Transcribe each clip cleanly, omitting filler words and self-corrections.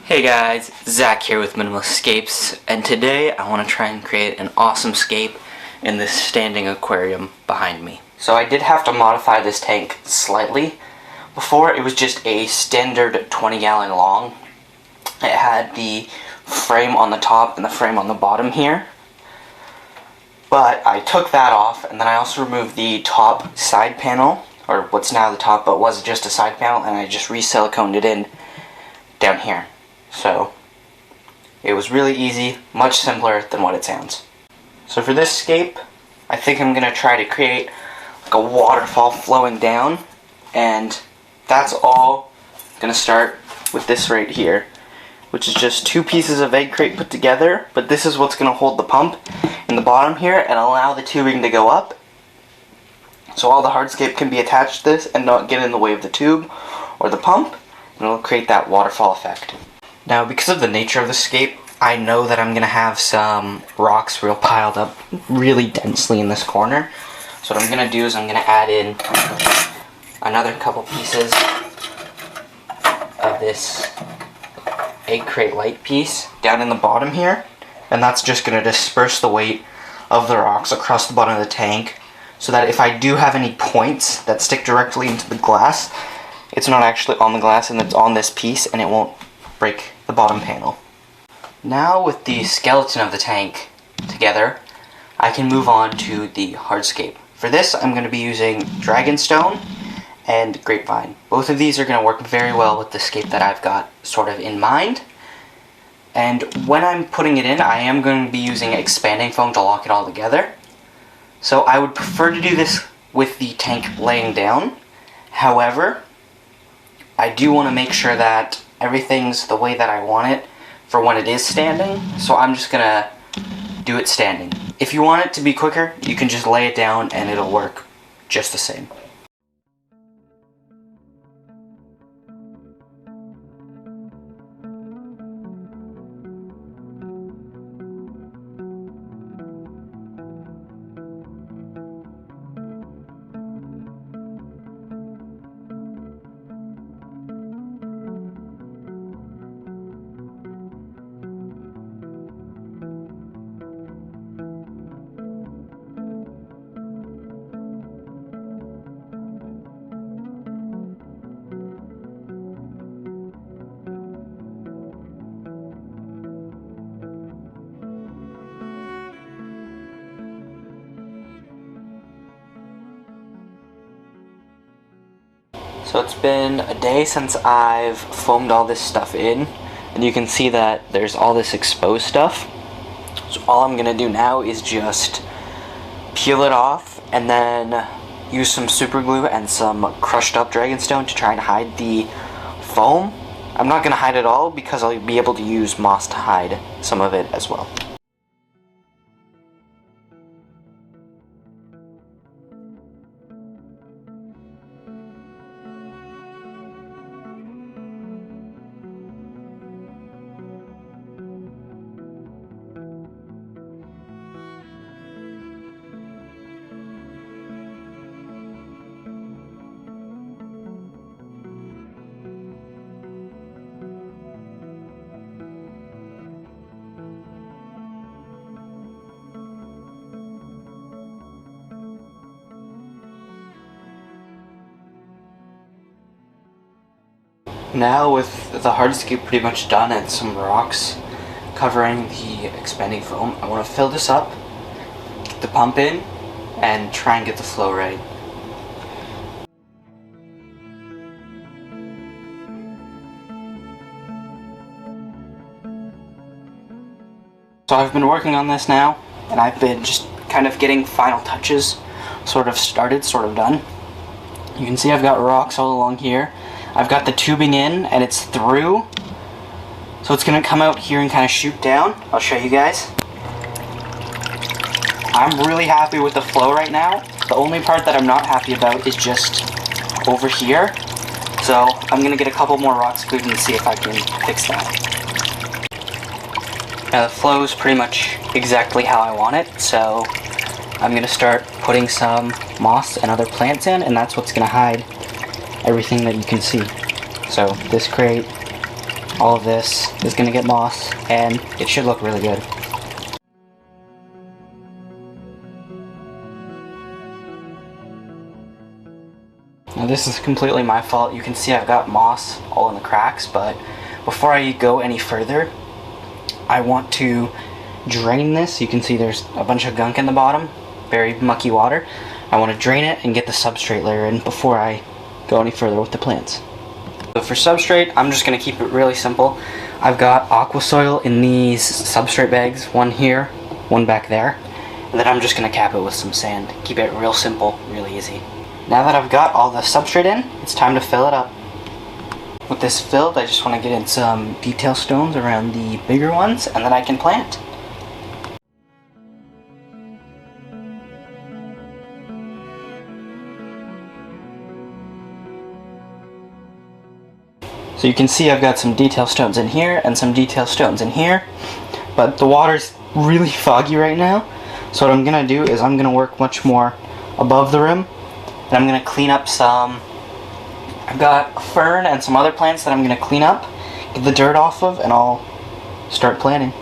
Hey guys, Zach here with Minimal Scapes, and today I want to try and create an awesome scape in this standing aquarium behind me. So I did have to modify this tank slightly. Before it was just a standard 20-gallon long. It had the frame on the top and the frame on the bottom here. But I took that off, and then I also removed the top side panel, or what's now the top but was just a side panel, and I just re-siliconed it in down here. So it was really easy, much simpler than what it sounds. So for this scape, I think I'm going to try to create like a waterfall flowing down, and that's all going to start with this right here, which is just two pieces of egg crate put together, but this is what's going to hold the pump in the bottom here and allow the tubing to go up, so all the hardscape can be attached to this and not get in the way of the tube or the pump, and it'll create that waterfall effect. Now, because of the nature of the scape, I know that I'm going to have some rocks real piled up really densely in this corner. So what I'm going to do is I'm going to add in another couple pieces of this egg crate light piece down in the bottom here. And that's just going to disperse the weight of the rocks across the bottom of the tank, so that if I do have any points that stick directly into the glass, it's not actually on the glass and it's on this piece, and it won't break the bottom panel. Now with the skeleton of the tank together, I can move on to the hardscape. For this, I'm going to be using Dragonstone and Grapevine. Both of these are going to work very well with the scape that I've got sort of in mind. And when I'm putting it in, I am going to be using expanding foam to lock it all together. So I would prefer to do this with the tank laying down. However, I do want to make sure that everything's the way that I want it for when it is standing, so I'm just gonna do it standing. If you want it to be quicker, you can just lay it down and it'll work just the same. So it's been a day since I've foamed all this stuff in, and you can see that there's all this exposed stuff. So all I'm gonna do now is just peel it off and then use some super glue and some crushed up Dragonstone to try and hide the foam. I'm not gonna hide it all because I'll be able to use moss to hide some of it as well. Now with the hardscape pretty much done and some rocks covering the expanding foam, I want to fill this up, get the pump in, and try and get the flow right. So I've been working on this now, and I've been just kind of getting final touches sort of started, sort of done. You can see I've got rocks all along here. I've got the tubing in and it's through, so it's going to come out here and kind of shoot down. I'll show you guys. I'm really happy with the flow right now. The only part that I'm not happy about is just over here, so I'm going to get a couple more rocks glued and see if I can fix that. Now the flow is pretty much exactly how I want it, so I'm going to start putting some moss and other plants in, and that's what's going to hide everything that you can see. So this crate, all of this is going to get moss, and it should look really good. Now this is completely my fault. You can see I've got moss all in the cracks, but before I go any further, I want to drain this. You can see there's a bunch of gunk in the bottom, very mucky water. I want to drain it and get the substrate layer in before I go any further with the plants. So for substrate, I'm just going to keep it really simple. I've got aqua soil in these substrate bags, one here, one back there, and then I'm just going to cap it with some sand. Keep it real simple, really easy. Now that I've got all the substrate in, it's time to fill it up. With this filled, I just want to get in some detail stones around the bigger ones, and then I can plant. So you can see I've got some detail stones in here and some detail stones in here, but the water's really foggy right now, so what I'm going to do is I'm going to work much more above the rim, and I'm going to clean up some. I've got a fern and some other plants that I'm going to clean up, get the dirt off of, and I'll start planting.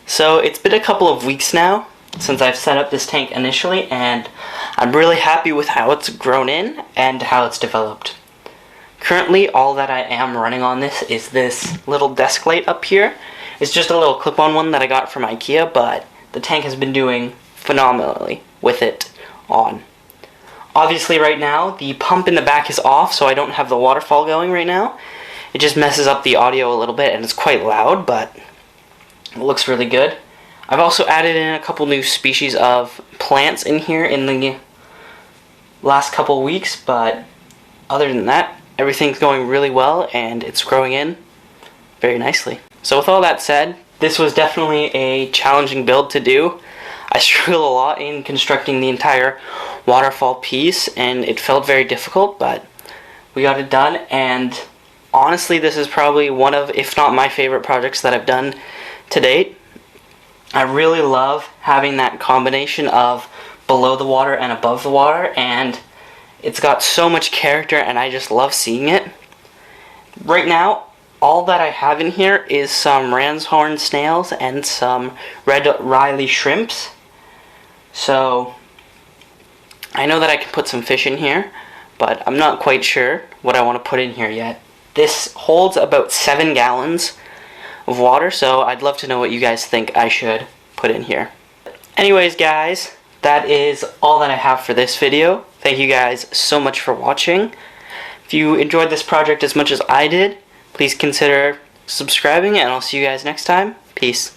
So it's been a couple of weeks now since I've set up this tank initially, and I'm really happy with how it's grown in and how it's developed. Currently, all that I am running on this is this little desk light up here. It's just a little clip-on one that I got from IKEA, but the tank has been doing phenomenally with it on. Obviously right now, the pump in the back is off, so I don't have the waterfall going right now. It just messes up the audio a little bit, and it's quite loud, but it looks really good. I've also added in a couple new species of plants in here in the last couple weeks, but other than that, everything's going really well and it's growing in very nicely. So with all that said, this was definitely a challenging build to do. I struggled a lot in constructing the entire waterfall piece and it felt very difficult, but we got it done, and honestly this is probably one of, if not my favorite projects that I've done to date. I really love having that combination of below the water and above the water, and It's got so much character and I just love seeing it. Right now, all that I have in here is some ram's horn snails and some red Riley shrimps. So I know that I can put some fish in here, but I'm not quite sure what I want to put in here yet. This holds about 7 gallons of water, so I'd love to know what you guys think I should put in here. Anyways, guys, that is all that I have for this video. Thank you guys so much for watching. If you enjoyed this project as much as I did, please consider subscribing, and I'll see you guys next time. Peace.